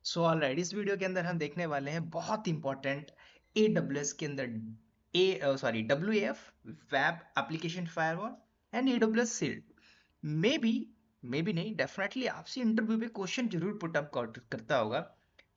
So alright, इस video के अंदर हम देखने वाले हैं बहुत इंपॉर्टेंट AWS के अंदर WAF web application firewall and AWS shield. May be may be नहीं, डेफिनेटली आपसे इंटरव्यू में क्वेश्चन जरूर पुट अप करता होगा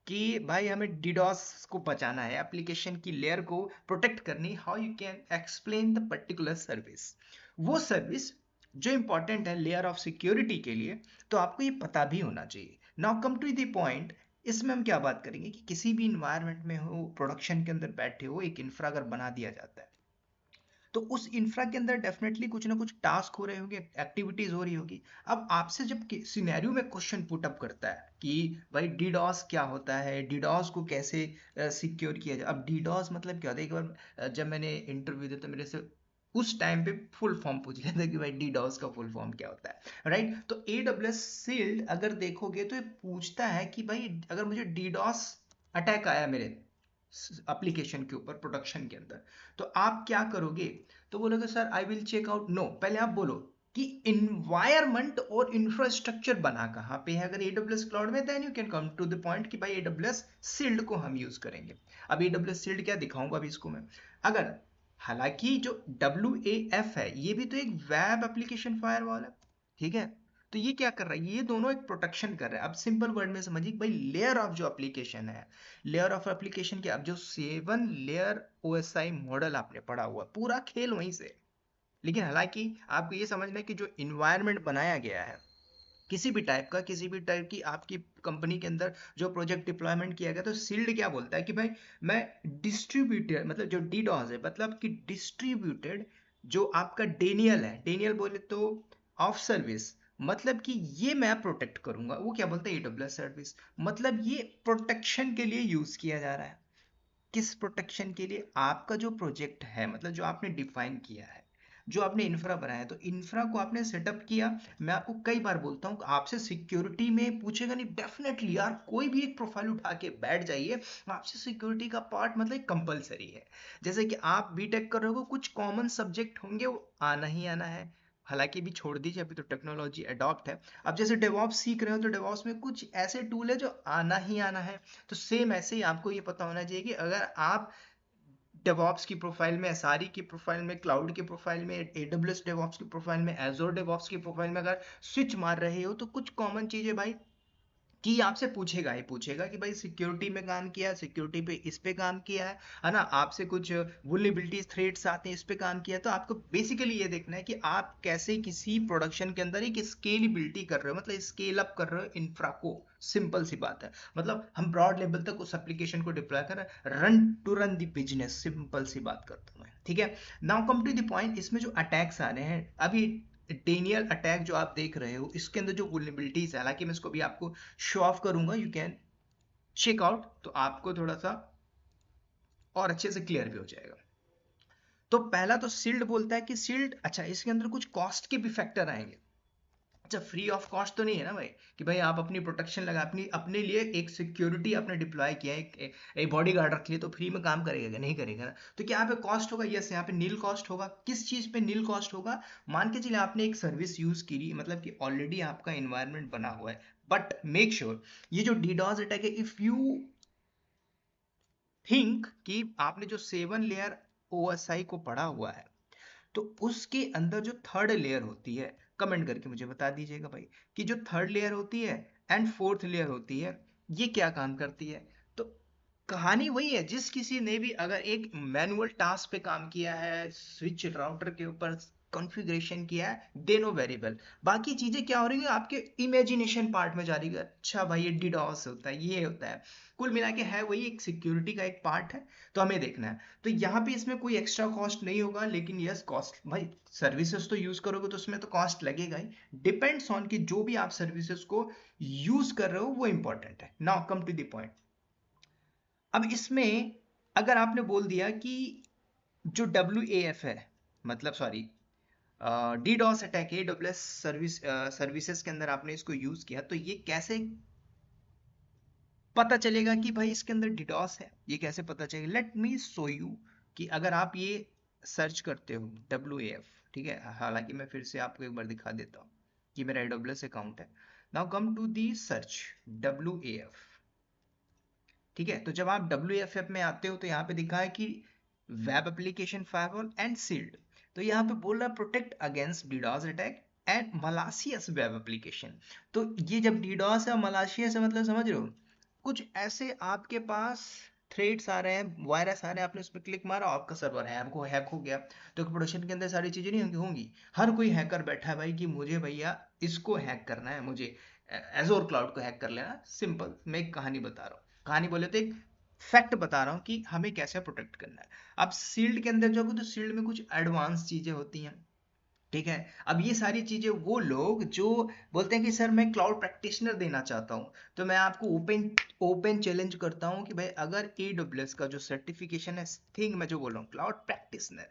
कि भाई हमें डीडॉस को बचाना है, एप्लीकेशन की लेयर को प्रोटेक्ट करनी, how you can explain the particular service, वो सर्विस जो इंपॉर्टेंट है लेयर ऑफ सिक्योरिटी के लिए। तो आपको ये पता भी होना चाहिए। Now come to the point. इसमें हम क्या बात करेंगे कि किसी भी इन्वायरमेंट में हो, प्रोडक्शन के अंदर बैठे हो, एक इंफ्रा अगर बना दिया जाता है तो उस इंफ्रा के अंदर डेफिनेटली कुछ ना कुछ टास्क हो रहे होंगे, एक्टिविटीज हो रही होगी। अब आपसे जब सिनेरियो में क्वेश्चन पुट अप करता है कि भाई डीडॉस क्या होता है, डीडॉस को कैसे सिक्योर किया जाए। अब डीडॉस मतलब क्या होता है, एक बार जब मैंने इंटरव्यू दिया तो मेरे से उस टाइम पे फुल फॉर्म पूछ लिया था कि भाई डीडॉस का फुल फॉर्म क्या होता है, राइट। तो AWS शील्ड अगर देखोगे तो ये पूछता है कि भाई अगर मुझे डीडॉस अटैक आया मेरे एप्लीकेशन के ऊपर प्रोडक्शन के अंदर, तो आप क्या करोगे। तो बोलोगे sir I will check out. No, पहले आप बोलो कि इन्वायरमेंट और इंफ्रास्ट्रक्चर बना कहाँ पे है। अगर AWS क्लाउड में, then you can come to the point कि भाई AWS शील्ड को हम यूज करेंगे। अब AWS शील्ड क्या दिखाऊंगा अभी इसको मैं। अगर हालांकि जो WAF है ये भी तो एक वेब एप्लीकेशन फायरवॉल है, ठीक है। तो ये क्या कर रहा है, ये दोनों एक प्रोटेक्शन कर रहा है। अब सिंपल वर्ड में समझिए भाई, लेयर ऑफ जो एप्लीकेशन है, लेयर ऑफ एप्लीकेशन के, अब जो 7 लेयर OSI मॉडल आपने पढ़ा हुआ, पूरा खेल वहीं से। लेकिन हालांकि आपको ये समझना है कि जो इन्वायरमेंट बनाया गया है किसी भी टाइप का, किसी भी टाइप की आपकी कंपनी के अंदर जो प्रोजेक्ट डिप्लॉयमेंट किया गया, तो सील्ड क्या बोलता है कि भाई मैं डिस्ट्रीब्यूटेड, मतलब जो डीडॉस है मतलब कि डिस्ट्रीब्यूटेड, जो आपका डेनियल है, डेनियल बोले तो ऑफ सर्विस, मतलब कि ये मैं प्रोटेक्ट करूंगा। वो क्या बोलता है, AWS सर्विस, मतलब ये प्रोटेक्शन के लिए यूज किया जा रहा है। किस प्रोटेक्शन के लिए, आपका जो प्रोजेक्ट है, मतलब जो आपने डिफाइन किया है, जो आपने इंफ्रा बनाया है, तो इंफ्रा को आपने सेटअप किया। मैं आपको कई बार बोलता हूँ आपसे सिक्योरिटी में पूछेगा नहीं, डेफिनेटली यार कोई भी एक प्रोफाइल उठा के बैठ जाइए, आपसे सिक्योरिटी का पार्ट मतलब कंपलसरी है। जैसे कि आप बीटेक कर रहे हो, कुछ कॉमन सब्जेक्ट होंगे वो आना ही आना है। हालांकि भी छोड़ दीजिए, अभी तो टेक्नोलॉजी अडॉप्ट है। अब जैसे डेवॉप्स सीख रहे हो तो डेवॉप्स में कुछ ऐसे टूल है जो आना ही आना है। तो सेम ऐसे ही आपको ये पता होना चाहिए कि अगर आप डेवॉप्स की प्रोफाइल में, SRE की प्रोफाइल में, क्लाउड की प्रोफाइल में, AWS डेवॉप्स की प्रोफाइल में, एजोर डेवॉप्स की प्रोफाइल में अगर स्विच मार रहे हो, तो कुछ कॉमन चीजें भाई कि आपसे पूछेगा ही पूछेगा कि भाई सिक्योरिटी में काम किया है, सिक्योरिटी पे इस पे काम किया है ना। आपसे कुछ वुलनेबिलिटीज थ्रेट्स आते हैं, इस पे काम किया है। तो आपको बेसिकली ये देखना है कि आप कैसे किसी प्रोडक्शन के अंदर एक स्केलेबिलिटी कर रहे हो, मतलब स्केल अप कर रहे हो इंफ्रा को। सिंपल सी बात है, मतलब हम ब्रॉड लेवल तक उस एप्लीकेशन को डिप्लॉय कर रहे हैं, run to run the business, simple सी बात करता हूँ मैं, ठीक है। Now come to the point, इसमें जो अटैक्स आ रहे हैं अभी, डेनियल अटैक जो आप देख रहे हो, इसके अंदर जो वुलनेबिलिटीज है, हालांकि मैं इसको भी आपको शो ऑफ करूंगा, यू कैन चेक आउट, तो आपको थोड़ा सा और अच्छे से क्लियर भी हो जाएगा। तो पहला तो सील्ड बोलता है कि सील्ड, अच्छा इसके अंदर कुछ कॉस्ट के भी फैक्टर आएंगे। अच्छा, फ्री ऑफ कॉस्ट तो नहीं है ना भाई कि भाई आप अपनी प्रोटेक्शन लगा, अपनी अपने लिए एक सिक्योरिटी आपने डिप्लॉय किया है, एक बॉडी गार्ड रख लिया, तो फ्री में काम करेगा क्या, नहीं करेगा ना। तो क्या यहाँ पे कॉस्ट होगा, यस यहाँ पे नील कॉस्ट होगा। किस चीज पे नील कॉस्ट होगा, मान के चलिए आपने एक सर्विस यूज की, मतलब कि ऑलरेडी आपका इन्वायरमेंट बना हुआ है, बट मेक श्योर ये जो डीडॉस अटैक है, इफ यू थिंक कि आपने जो 7 लेयर OSI को पढ़ा हुआ है, तो उसके अंदर जो थर्ड लेयर होती है, कमेंट करके मुझे बता दीजिएगा भाई कि जो थर्ड लेयर होती है एंड फोर्थ लेयर होती है, ये क्या काम करती है। तो कहानी वही है, जिस किसी ने भी अगर एक मैनुअल टास्क पे काम किया है, स्विच राउटर के ऊपर कॉन्फ़िगरेशन किया है, दे नो वेरी वेल। बाकी चीजें क्या हो रही है, आपके इमेजिनेशन पार्ट में जा रही है, अच्छा भाई ये डिडॉस होता है, ये होता है। कुल मिला के है वही एक सिक्योरिटी का एक पार्ट है, तो हमें देखना है। तो यहाँ पे इसमें कोई एक्स्ट्रा कॉस्ट नहीं होगा, लेकिन यस कॉस्ट भाई, सर्विसेज तो यूज करोगे तो उसमें तो कॉस्ट लगेगा ही। डिपेंड्स ऑन कि जो भी आप सर्विसेज को यूज कर रहे हो वो इंपॉर्टेंट है। Now come to the point. अब इसमें अगर आपने बोल दिया कि जो WAF है, मतलब सॉरी डीडॉस अटैक है, AWS सर्विसेज के अंदर आपने इसको यूज किया, तो ये कैसे पता चलेगा कि भाई इसके अंदर डिडॉस है, ये कैसे पता चलेगा। लेट मी शो यू कि अगर आप ये सर्च करते हो WAF, ठीक है, हालांकि मैं फिर से आपको एक बार दिखा देता हूँ कि मेरा AWS अकाउंट है। Now come to the search WAF, ठीक है, तो जब आप WFF में आते हो तो यहाँ पे दिखा है कि web application firewall and shield. तो यहाँ पे बोल रहा है protect against DDoS attack and malicious web application. तो ये जब डीडॉस है मलासियस है, मतलब समझ रहे हो, कुछ ऐसे आपके पास थ्रेड्स आ रहे हैं, वायरस आ रहे हैं, आपने उस पर क्लिक मारा, आपका सर्वर हैक हो गया। तो प्रोडक्शन के अंदर सारी चीजें नहीं होंगी। हर कोई हैकर बैठा है भाई कि मुझे भैया इसको हैक करना है, मुझे एजोर क्लाउड को हैक कर लेना। सिंपल, मैं एक कहानी बता रहा हूँ, कहानी बोले तो एक फैक्ट बता रहा हूँ कि हमें कैसे प्रोटेक्ट करना है। अब सील्ड के अंदर जाओगे तो सील्ड में कुछ एडवांस चीजें होती हैं। ठीक है, अब ये सारी चीजें वो लोग जो बोलते हैं कि सर मैं क्लाउड प्रैक्टिशनर देना चाहता हूँ, तो मैं आपको ओपन ओपन चैलेंज करता हूँ कि भाई अगर AWS का जो सर्टिफिकेशन है, थिंग मैं जो बोल रहा हूँ क्लाउड प्रैक्टिशनर,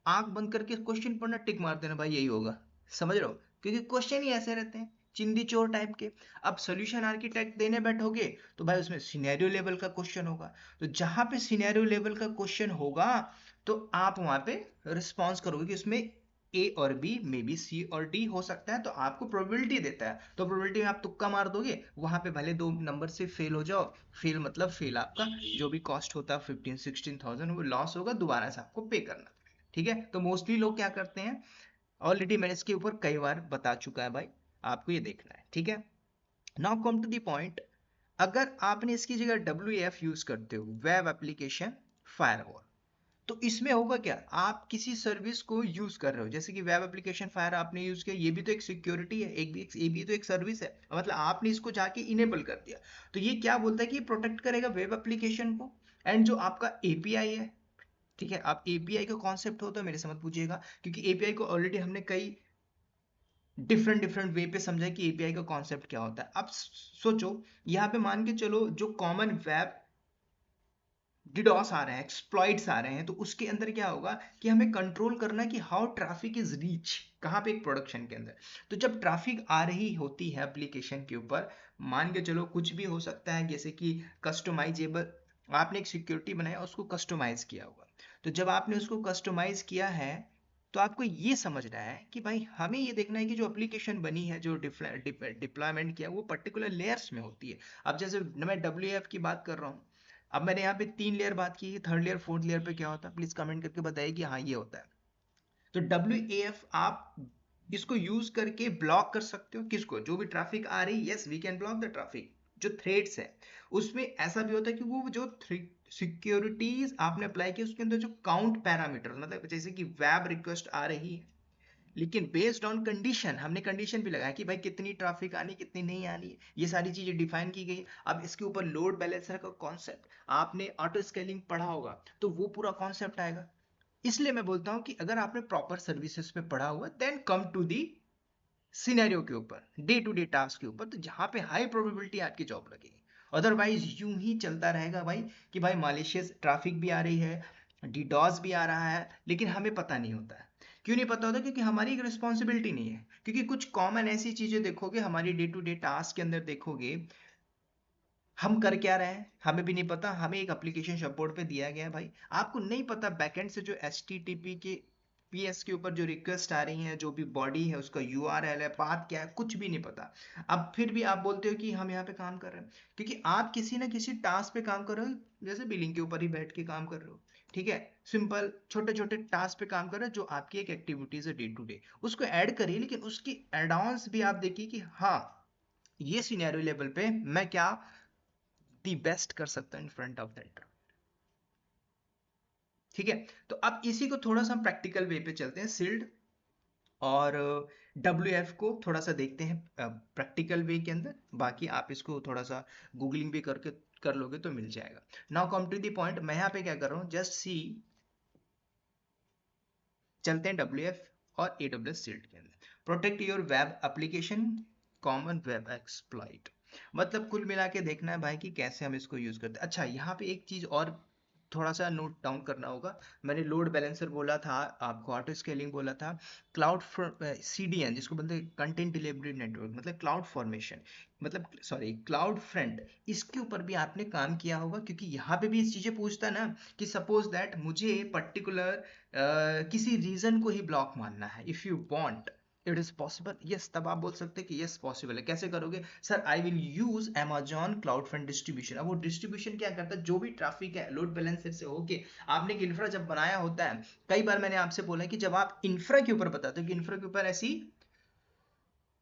आंख बंद करके क्वेश्चन पढ़ना, टिक मार देना भाई यही होगा। समझ रहे हो, क्योंकि क्वेश्चन ही ऐसे रहते हैं चिंदी चोर टाइप के। अब सोल्यूशन आर्किटेक्ट देने बैठोगे तो भाई उसमें सिनेरियो लेवल का क्वेश्चन होगा। तो जहां पे सिनेरियो लेवल का क्वेश्चन होगा तो आप वहां पे रिस्पॉन्स करोगे कि उसमें ए और बी, मे बी सी और डी हो सकता है, तो आपको प्रोबेबिलिटी देता है। तो प्रोबेबिलिटी में आप तुक्का मार दोगे, वहां पे भले 2 नंबर से फेल हो जाओ। फेल मतलब फेल, आपका जो भी कॉस्ट होता है 15-16,000 वो लॉस होगा, दोबारा से आपको पे करना। ठीक है, तो मोस्टली लोग क्या करते हैं, ऑलरेडी मैंने इसके ऊपर कई बार बता चुका है भाई, आपको ये देखना है। ठीक है, now come to the point. अगर आपने इसकी जगह WAF यूज करते हो, वेब एप्लीकेशन फायरवॉल, तो इसमें होगा क्या, आप किसी सर्विस को यूज कर रहे हो, जैसे कि वेब एप्लीकेशन फायर आपने यूज किया, ये भी तो एक सिक्योरिटी है, ये भी तो एक सर्विस है, मतलब आपने इसको जाके इनेबल कर दिया। तो ये क्या बोलता है कि प्रोटेक्ट करेगा वेब एप्लीकेशन को एंड जो आपका API है। ठीक है, आप API का कॉन्सेप्ट होता है मेरे से मत पूछिएगा, क्योंकि API को ऑलरेडी हमने कई डिफरेंट डिफरेंट वे पे समझा कि API का कॉन्सेप्ट क्या होता है। अब सोचो, यहाँ पे मान के चलो जो कॉमन वेब डिडॉस आ रहे हैं, एक्सप्लॉइट्स आ रहे हैं, तो उसके अंदर क्या होगा कि हमें कंट्रोल करना है कि हाउ ट्रैफिक इज रीच, कहाँ पे, एक प्रोडक्शन के अंदर। तो जब ट्रैफिक आ रही होती है एप्लीकेशन के ऊपर, मान के चलो कुछ भी हो सकता है, जैसे कि कस्टमाइजेबल, आपने एक सिक्योरिटी बनाया उसको कस्टमाइज किया हुआ। तो जब आपने उसको कस्टमाइज किया है, तो आपको ये समझना है कि भाई हमें ये देखना है कि जो एप्लीकेशन बनी है, जो डिप्लॉयमेंट किया, वो पर्टिकुलर लेयर्स में होती है। अब जैसे मैं WAF की बात कर रहा हूँ, अब मैंने यहाँ पे 3 लेयर बात की, थर्ड लेयर फोर्थ लेयर पे क्या होता है, प्लीज कमेंट करके बताइए कि हाँ ये होता है। तो WAF आप इसको यूज करके ब्लॉक कर सकते हो, किसको, जो भी ट्रैफिक आ रही, yes we can block the traffic. जो थ्रेड्स है उसमें ऐसा भी होता है कि वो जो सिक्योरिटीज आपने अप्लाई की उसके अंदर जो काउंट पैरामीटर, मतलब जैसे कि वेब रिक्वेस्ट आ रही है, लेकिन बेस्ड ऑन कंडीशन, हमने कंडीशन भी लगाया कि भाई कितनी ट्रैफिक आनी, कितनी नहीं आनी है, ये सारी चीजें डिफाइन की गई। अब इसके ऊपर लोड बैलेंसर का कॉन्सेप्ट, आपने ऑटो स्केलिंग पढ़ा होगा, तो वो पूरा कॉन्सेप्ट आएगा। इसलिए मैं बोलता हूं कि अगर आपने प्रॉपर सर्विसेज पे पढ़ा हुआ, then come to the scenario के ऊपर, डे टू डे टास्क के ऊपर, तो जहां पे हाई प्रोबेबिलिटी आपकी जॉब लगेगी। अदरवाइज यूं ही चलता रहेगा भाई कि भाई मालिशियस ट्रैफिक भी आ रही है, डीडॉस भी आ रहा है, लेकिन हमें पता नहीं होता है। क्यों नहीं पता होता, क्योंकि हमारी एक रिस्पॉन्सिबिलिटी नहीं है। क्योंकि कुछ कॉमन ऐसी चीजें देखोगे हमारी डे टू डे टास्क के अंदर, देखोगे हम कर क्या रहे हैं हमें भी नहीं पता, हमें एक एप्लीकेशन सपोर्ट पे दिया गया है भाई, आपको नहीं पता बैकएंड से जो HTTP के PS के ऊपर जो रिक्वेस्ट आ रही है, जो भी बॉडी है उसका URL है, पाथ क्या है, कुछ भी नहीं पता। अब फिर भी आप बोलते हो कि हम यहाँ पे काम कर रहे हैं, क्योंकि आप किसी ना किसी टास्क पे काम कर रहे हो, जैसे बिलिंग के ऊपर ही बैठ के काम कर रहे हो। ठीक है, सिंपल छोटे छोटे टास्क पे काम कर रहे हो, जो आपकी एक एक्टिविटीज है डे टू डे, उसको ऐड करिए, लेकिन उसकी एड ऑन्स भी आप देखिए कि हाँ ये सिनेरियो लेवल पे मैं क्या दी बेस्ट कर सकता है in front of the interview. ठीक है, तो अब इसी को थोड़ा सा हम प्रैक्टिकल वे पे चलते हैं, सिल्ड और WF को थोड़ा सा देखते हैं प्रैक्टिकल वे के अंदर। बाकी आप इसको थोड़ा सा गूगलिंग भी करके कर लोगे तो मिल जाएगा। Now come to the point, मैं यहाँ पे क्या कर रहा हूँ, जस्ट सी, चलते हैं WF और AWS सील्ड के अंदर। Protect your web application, common web exploit, मतलब कुल मिला के देखना है भाई कि कैसे हम इसको यूज करते हैं। अच्छा, यहाँ पे एक चीज और थोड़ा सा नोट डाउन करना होगा। मैंने लोड बैलेंसर बोला था, आपको ऑटो स्केलिंग बोला था, क्लाउड CDN जिसको बोलते हैं कंटेंट डिलीवरी नेटवर्क, मतलब क्लाउड फॉर्मेशन, मतलब सॉरी क्लाउड फ्रंट, इसके ऊपर भी आपने काम किया होगा, क्योंकि यहाँ पे भी इस चीजें पूछता है ना कि सपोज दैट मुझे पर्टिकुलर किसी रीजन को ही ब्लॉक मानना है, if you want, it is possible, yes, तब आप बोल सकते हैं कि यस पॉसिबल है। कैसे करोगे sir? I will use Amazon cloud fund distribution. अब वो डिस्ट्रीब्यूशन क्या करता है, जो भी ट्रैफिक है लोड बैलेंसर से होके आपने एक इंफ्रा जब बनाया होता है, कई बार मैंने आपसे बोला कि जब आप इंफ्रा के ऊपर बताते हो कि इंफ्रा के ऊपर ऐसी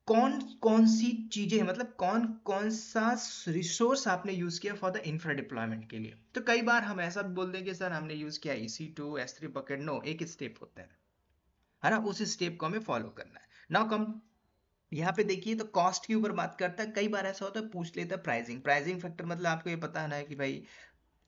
कौन कौन सी चीजें हैं, मतलब कौन कौन सा रिसोर्स आपने यूज किया फॉर द इंफ्रा डिप्लॉयमेंट के लिए। तो कई बार हम ऐसा बोल दें कि सर हमने यूज किया EC2 S3 बकेट। नो, एक स्टेप होता है ना, उस स्टेप को हमें फॉलो करना है। नाउ कम यहाँ पे देखिए, तो कॉस्ट के ऊपर बात करता है। कई बार ऐसा होता है पूछ लेता है प्राइसिंग, प्राइसिंग फैक्टर मतलब आपको ये पता है ना कि भाई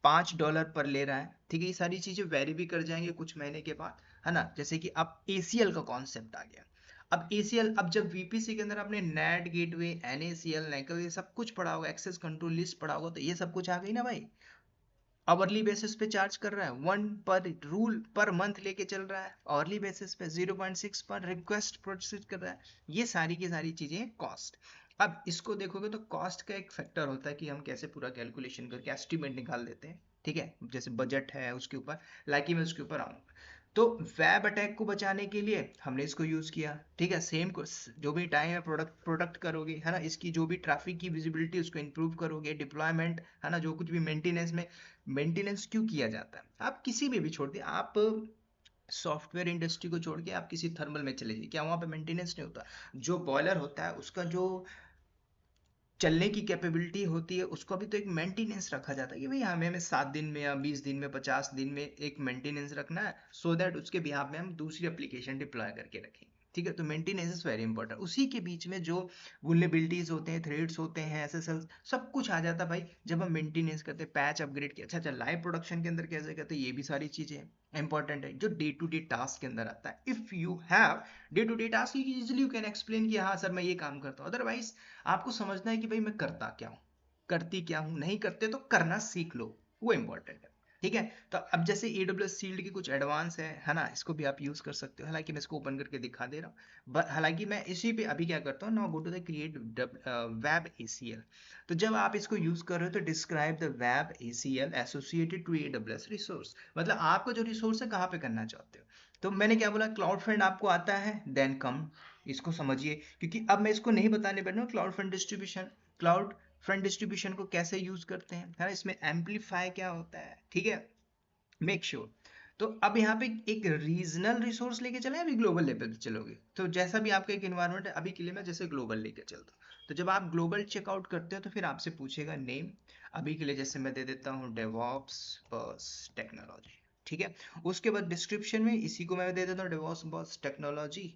$5 पर ले रहा है, ठीक है। ये सारी चीजें वेरी भी कर जाएंगे कुछ महीने के बाद, है ना। जैसे कि अब ACL का कॉन्सेप्ट आ गया। अब ACL, अब जब VPC के अंदर आपने नेट गेटवे, NACL, NACL ये सब कुछ पढ़ा होगा, एक्सेस कंट्रोल लिस्ट पढ़ा होगा, तो ये सब कुछ आ गई ना भाई। आवरली बेसिस पे चार्ज कर रहा है, 1 पर रूल पर मंथ लेके चल रहा है, आवरली बेसिस पे 0.6 पर रिक्वेस्ट प्रोसेस कर रहा है। ये सारी की सारी चीजें कॉस्ट। अब इसको देखोगे तो कॉस्ट का एक फैक्टर होता है कि हम कैसे पूरा कैलकुलेशन करके एस्टिमेट निकाल देते हैं, ठीक है। जैसे बजट है उसके ऊपर, लाइक मैं उसके ऊपर आऊंगा। तो वेब अटैक को बचाने के लिए हमने इसको यूज किया, ठीक है। सेम जो भी टाइम है प्रोडक्ट प्रोडक्ट करोगे, है ना, इसकी जो भी ट्रैफिक की विजिबिलिटी उसको इंप्रूव करोगे, डिप्लॉयमेंट, है ना, जो कुछ भी मेंटेनेंस में, मेंटेनेंस क्यों किया जाता है, आप किसी में भी छोड़ दिए, आप सॉफ्टवेयर इंडस्ट्री को छोड़ के आप किसी थर्मल में चले जाइए, क्या वहां पे मेंटेनेंस नहीं होता? जो बॉयलर होता है उसका जो चलने की कैपेबिलिटी होती है, उसको भी तो एक मेंटेनेंस रखा जाता है कि भाई हमें 7 दिन में या 20 दिन में 50 दिन में एक मेंटेनेंस रखना है, सो दैट उसके बिहाफ में हम दूसरी एप्लीकेशन डिप्लॉय करके रखें, ठीक है। तो मेंटेनेंस इज वेरी इंपॉर्टेंट। उसी के बीच में जो वुलनेबिलिटीज होते हैं, थ्रेड्स होते हैं, SSL, सब कुछ आ जाता है भाई जब हम मेंटेनेंस करते हैं, पैच अपग्रेड किया। अच्छा अच्छा, लाइव प्रोडक्शन के अंदर कैसे करते हैं, ये भी सारी चीजें इंपॉर्टेंट है जो डे टू डे टास्क के अंदर आता है। If you have day to day task, easily you can explain कि हाँ सर मैं ये काम करता हूँ। अदरवाइज आपको समझना है कि भाई मैं करता क्या हूँ, करती क्या हूँ, नहीं करते तो करना सीख लो, वो इंपॉर्टेंट है, ठीक है। तो अब जैसे AWS शील्ड की कुछ एडवांस है ना, इसको भी आप यूज कर सकते हो। हालांकि मैं इसको ओपन करके दिखा दे रहा हूँ, हालांकि मैं इसी पे अभी क्या करता हूँ, now go to the create web ACL। तो जब आप इसको यूज कर रहे हो तो describe the web ACL associated to AWS resource, मतलब आपका जो रिसोर्स है कहाँ पे करना चाहते हो। तो मैंने क्या बोला, क्लाउड फ्रंट आपको आता है, देन कम, इसको समझिए, क्योंकि अब मैं इसको नहीं बताने बैठ रहा हूँ cloud front distribution. Cloud front distribution को कैसे यूज करते हैं, है ना, इसमें एम्पलीफाई क्या होता है, ठीक है, मेक श्योर। तो अब यहाँ पे एक रीजनल रिसोर्स लेके चले, अभी ग्लोबल लेवल पे चलोगे, तो जैसा भी आपका एक इन्वायरमेंट है, अभी के लिए मैं जैसे ग्लोबल लेके चलता हूँ। तो जब आप ग्लोबल चेकआउट करते हो तो फिर आपसे पूछेगा नेम। अभी के लिए जैसे मैं दे देता हूँ डेवॉप्स बस टेक्नोलॉजी, ठीक है। उसके बाद डिस्क्रिप्शन में इसी को मैं दे देता हूँ डेवॉप्स बस टेक्नोलॉजी,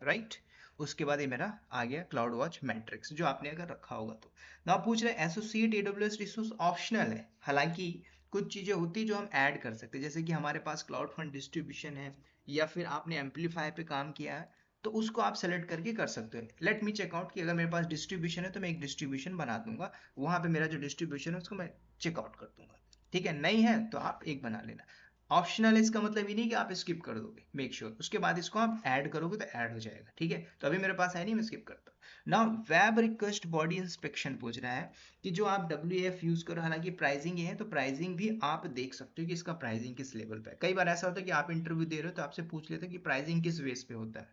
राइट। उसके बाद ये मेरा आ गया क्लाउड वॉच मैट्रिक्स, जो आपने अगर रखा होगा तो। ना आप पूछ रहे हैं एसोसिएट AWS रिसोर्स ऑप्शनल है, हालांकि कुछ चीजें होती है जो हम ऐड कर सकते हैं, जैसे कि हमारे पास क्लाउड फंड डिस्ट्रीब्यूशन है, या फिर आपने एम्पलीफाई पे काम किया है, तो उसको आप सेलेक्ट करके कर सकते हो। लेट मी चेकआउट कि अगर मेरे पास डिस्ट्रीब्यूशन है तो मैं एक डिस्ट्रीब्यूशन बना दूंगा, वहां पे मेरा जो डिस्ट्रीब्यूशन है उसको मैं चेकआउट कर दूंगा, ठीक है। नहीं है तो आप एक बना लेना। ऑप्शनल इसका मतलब ये नहीं कि आप स्किप कर दोगे, मेक श्योर उसके बाद इसको आप ऐड करोगे तो ऐड हो जाएगा, ठीक है। तो अभी मेरे पास है नहीं, मैं स्किप करता हूँ। Now web request body inspection पूछ रहा है कि जो आप WAF यूज करो, हालांकि प्राइसिंग ये है तो प्राइसिंग भी आप देख सकते हो कि इसका प्राइसिंग किस लेवल पे है। कई बार ऐसा होता है कि आप इंटरव्यू दे रहे हो तो आपसे पूछ लेते हैं कि प्राइसिंग किस बेस पे होता है,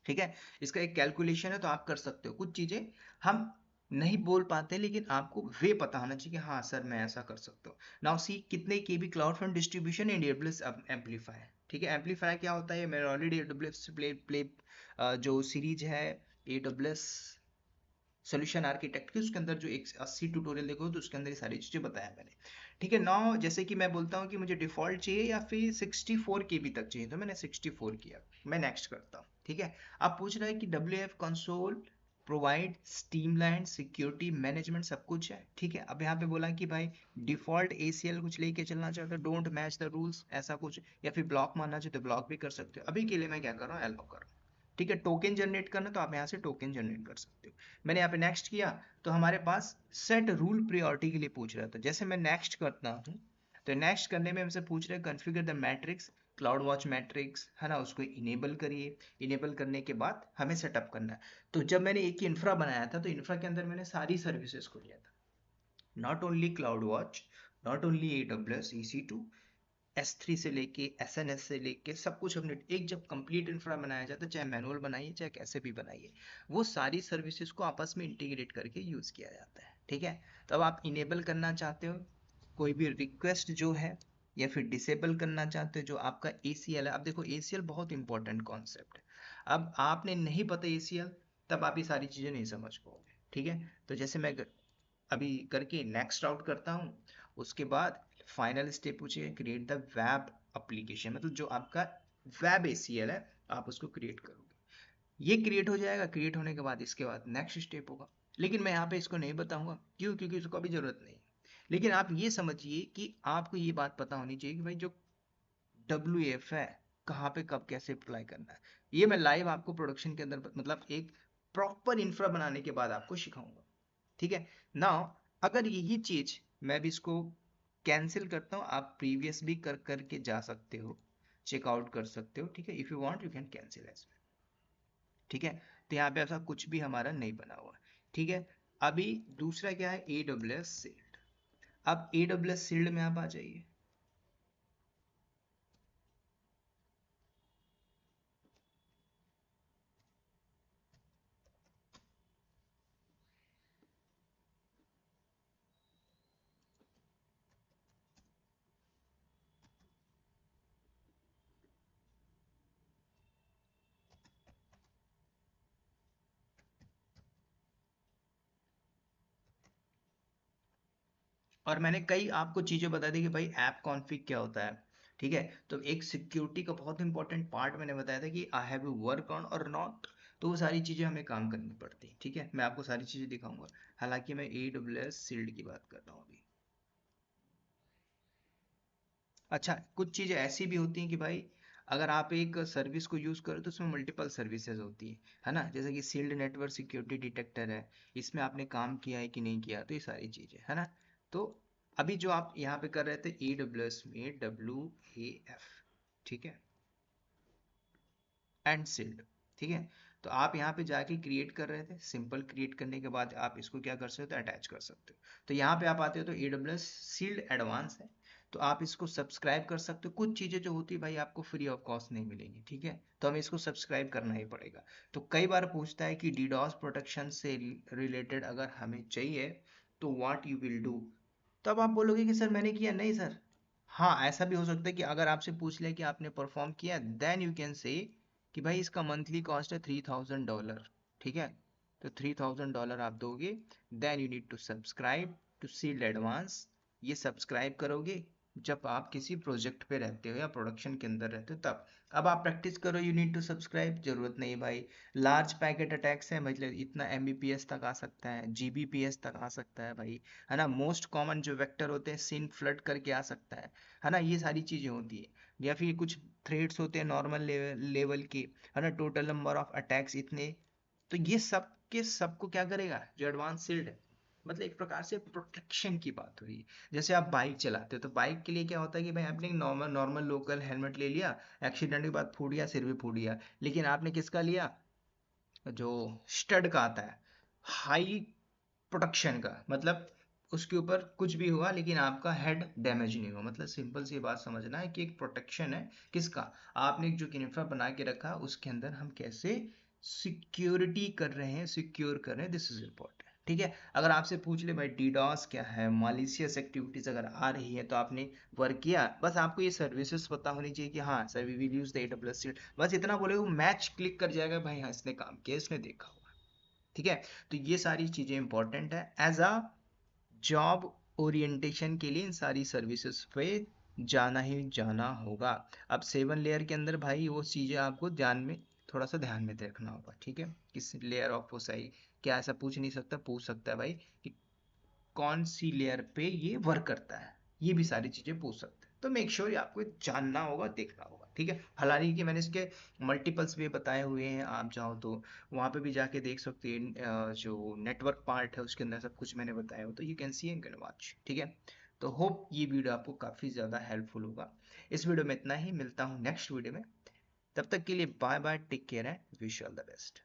ठीक है। इसका एक कैलकुलेशन है तो आप कर सकते हो। कुछ चीजें हम नहीं बोल पाते, लेकिन आपको वे पता होना चाहिए कि हाँ सर मैं ऐसा कर सकता हूँ। नाउ सी कितने KB cloud fund distribution and AWS amplify, ठीक है। एम्पलीफाई क्या होता है, मेरा ऑलरेडी AWS प्ले जो सीरीज है AWS सोल्यूशन आर्किटेक्ट की, उसके अंदर जो 80 ट्यूटोरियल देखो तो उसके अंदर ये सारी चीजें बताया मैंने, ठीक है। नाउ जैसे कि मैं बोलता हूँ कि मुझे डिफॉल्ट चाहिए या फिर 64 KB तक चाहिए, तो मैंने 64 किया, मैं नेक्स्ट करता हूँ, ठीक है। अब पूछ रहा है कि WAF console provide streamline security management सब कुछ है, ठीक है। अब यहाँ पे बोला कि भाई डिफॉल्ट ACL कुछ लेके चलना चाहते हो, डोंट मैच द रूल्स ऐसा कुछ, या फिर ब्लॉक मानना चाहते हो तो ब्लॉक भी कर सकते हो। अभी के लिए मैं क्या कर रहा हूँ, अलाउ कर रहा हूँ, ठीक है। टोकन जनरेट करना तो आप यहाँ से टोकन जनरेट कर सकते हो। मैंने यहाँ पे नेक्स्ट किया तो हमारे पास सेट रूल प्रायोरिटी के लिए पूछ रहा था, जैसे मैं नेक्स्ट करता हूँ तो नेक्स्ट करने में हमसे पूछ रहे हैं configure the matrix cloud watch matrix, है ना, उसको इनेबल करिए। इनेबल करने के बाद हमें सेटअप करना है। तो जब मैंने एक इंफ्रा बनाया था तो इंफ्रा के अंदर मैंने सारी सर्विसेज को लिया था, not only cloud watch, not only AWS EC2, S3 से लेके SNS से लेके सब कुछ अपने एक जब कंप्लीट इंफ्रा बनाया जाता है, चाहे मैनुअल बनाइए चाहे कैसे भी बनाइए, वो सारी सर्विसेज को आपस में इंटीग्रेट करके यूज किया जाता है। ठीक है, तो अब आप इनेबल करना चाहते हो कोई भी रिक्वेस्ट जो है, या फिर डिसेबल करना चाहते हो जो आपका ACL है। अब देखो ACL बहुत इंपॉर्टेंट कॉन्सेप्ट है। अब आपने नहीं पता ACL, तब आप ये सारी चीजें नहीं समझ पाओगे। ठीक है, तो जैसे मैं अभी करके नेक्स्ट आउट करता हूँ, उसके बाद फाइनल स्टेप पूछिए क्रिएट द वेब एप्लीकेशन, मतलब जो आपका वेब ACL है आप उसको क्रिएट करोगे। ये क्रिएट हो जाएगा, क्रिएट होने के बाद इसके बाद नेक्स्ट स्टेप होगा, लेकिन मैं यहाँ पे इसको नहीं बताऊंगा, क्यों? क्योंकि इसको अभी जरूरत नहीं है। लेकिन आप ये समझिए कि आपको ये बात पता होनी चाहिए कि भाई जो WF है कहाँ पे कब कैसे अप्लाई करना है, ये मैं लाइव आपको प्रोडक्शन के अंदर मतलब एक प्रॉपर इंफ्रा बनाने के बाद आपको सिखाऊंगा। ठीक है, नाउ अगर यही चीज मैं भी इसको कैंसिल करता हूँ, आप प्रीवियस भी कर करके जा सकते हो, चेकआउट कर सकते हो। ठीक है, if you want you can cancel as well. ठीक है, तो यहाँ पे ऐसा कुछ भी हमारा नहीं बना हुआ। ठीक है, अभी दूसरा क्या है, AWS शील्ड। अब AWS शील्ड में आप आ जाइए। और मैंने कई आपको चीजें बता दी कि भाई ऐप कॉन्फ़िग क्या होता है। ठीक है, तो एक सिक्योरिटी का बहुत इंपॉर्टेंट पार्ट मैंने बताया था कि आई हैव वर्क ऑन और नॉट, तो वो सारी चीजें हमें काम करनी पड़ती है। ठीक है, मैं आपको सारी चीजें दिखाऊंगा, हालांकि मैं AWS शील्ड की बात कर रहा हूँ अभी। अच्छा, कुछ चीजें ऐसी भी होती हैं कि भाई अगर आप एक सर्विस को यूज करो तो उसमें मल्टीपल सर्विसेज होती है ना, जैसे कि सील्ड नेटवर्क सिक्योरिटी डिटेक्टर है, इसमें आपने काम किया है कि नहीं किया, तो ये सारी चीजें है ना। तो अभी जो आप यहाँ पे कर रहे थे AWS में WAF, ठीक है, एंड सील्ड। ठीक है, तो आप यहाँ पे जाके क्रिएट कर रहे थे, सिंपल क्रिएट करने के बाद आप इसको क्या कर सकते हो, अटैच कर सकते हो। तो यहाँ पे आप आते हो तो AWS सील्ड एडवांस है, तो आप इसको सब्सक्राइब कर सकते हो। कुछ चीजें जो होती है भाई आपको फ्री ऑफ कॉस्ट नहीं मिलेंगी। ठीक है, तो हमें इसको सब्सक्राइब करना ही पड़ेगा। तो कई बार पूछता है कि DDoS प्रोटेक्शन से रिलेटेड अगर हमें चाहिए तो व्हाट यू विल डू, तब आप बोलोगे कि सर मैंने किया नहीं सर। हाँ, ऐसा भी हो सकता है कि अगर आपसे पूछ ले कि आपने परफॉर्म किया, देन यू कैन से कि भाई इसका मंथली कॉस्ट है $3000। ठीक है, तो $3000 आप दोगे, then you need to subscribe to shield advance. ये सब्सक्राइब करोगे जब आप किसी प्रोजेक्ट पे रहते हो या प्रोडक्शन के अंदर रहते हो तब। अब आप प्रैक्टिस करो, यू नीड टू सब्सक्राइब, जरूरत नहीं भाई। लार्ज पैकेट अटैक्स है, मतलब इतना MBPS तक आ सकता है, GBPS तक आ सकता है भाई, है ना। मोस्ट कॉमन जो वेक्टर होते हैं सिन फ्लड करके आ सकता है ना, ये सारी चीजें होती है। या फिर कुछ थ्रेड्स होते हैं नॉर्मल लेवल के, है ना, टोटल नंबर ऑफ अटैक्स इतने। तो ये सब के सबको क्या करेगा, जो एडवांस शील्ड है, मतलब एक प्रकार से प्रोटेक्शन की बात हो रही है। जैसे आप बाइक चलाते हो तो बाइक के लिए क्या होता है कि भाई आपने नॉर्मल नॉर्मल लोकल हेलमेट ले लिया, एक्सीडेंट के बाद फूट गया, सिर भी फूट गया, लेकिन आपने किसका लिया, जो स्टड का आता है, हाई प्रोटेक्शन का, मतलब उसके ऊपर कुछ भी हुआ लेकिन आपका हेड डैमेज नहीं हुआ। मतलब सिंपल सी बात समझना है कि एक प्रोटेक्शन है किसका, आपने जो किनेफा बना के रखा उसके अंदर हम कैसे सिक्योरिटी कर रहे हैं, सिक्योर कर रहे हैं, दिस इज इम्पोर्टेंट। ठीक है, अगर आपसे पूछ ले भाई डीडॉस क्या है, मालिशियस एक्टिविटीज अगर आ रही है तो आपने वर्क किया, बस आपको ये सर्विसेज पता होनी चाहिए कि हाँ sir we will use the AWS shield, बस इतना बोले वो मैच क्लिक कर जाएगा, भाई हाँ इसने काम किया, इसने देखा हुआ। ठीक है, तो ये सारी चीजें इंपॉर्टेंट है एज अ जॉब ओरिएंटेशन के लिए, इन सारी सर्विसेज पे जाना ही जाना होगा। अब 7 लेयर के अंदर भाई वो चीजें आपको ध्यान में, थोड़ा सा ध्यान में रखना होगा। ठीक है, किस लेयर ऑफ फोसाई क्या, ऐसा पूछ नहीं सकता, पूछ सकता है भाई कि कौन सी लेयर पे ये वर्क करता है, ये भी सारी चीजें पूछ सकते हैं। तो मेक श्योर आपको जानना होगा, देखना होगा। ठीक है, हालांकि कि मैंने इसके मल्टीपल्स भी बताए हुए हैं, आप चाहो तो वहां पे भी जाके देख सकते हैं। जो नेटवर्क पार्ट है उसके अंदर सब कुछ मैंने बताया हो, तो you can see and can watch. ठीक है, तो होप ये वीडियो आपको काफी ज्यादा हेल्पफुल होगा। इस वीडियो में इतना ही, मिलता हूँ नेक्स्ट वीडियो में, तब तक के लिए bye bye, take care and wish all the best.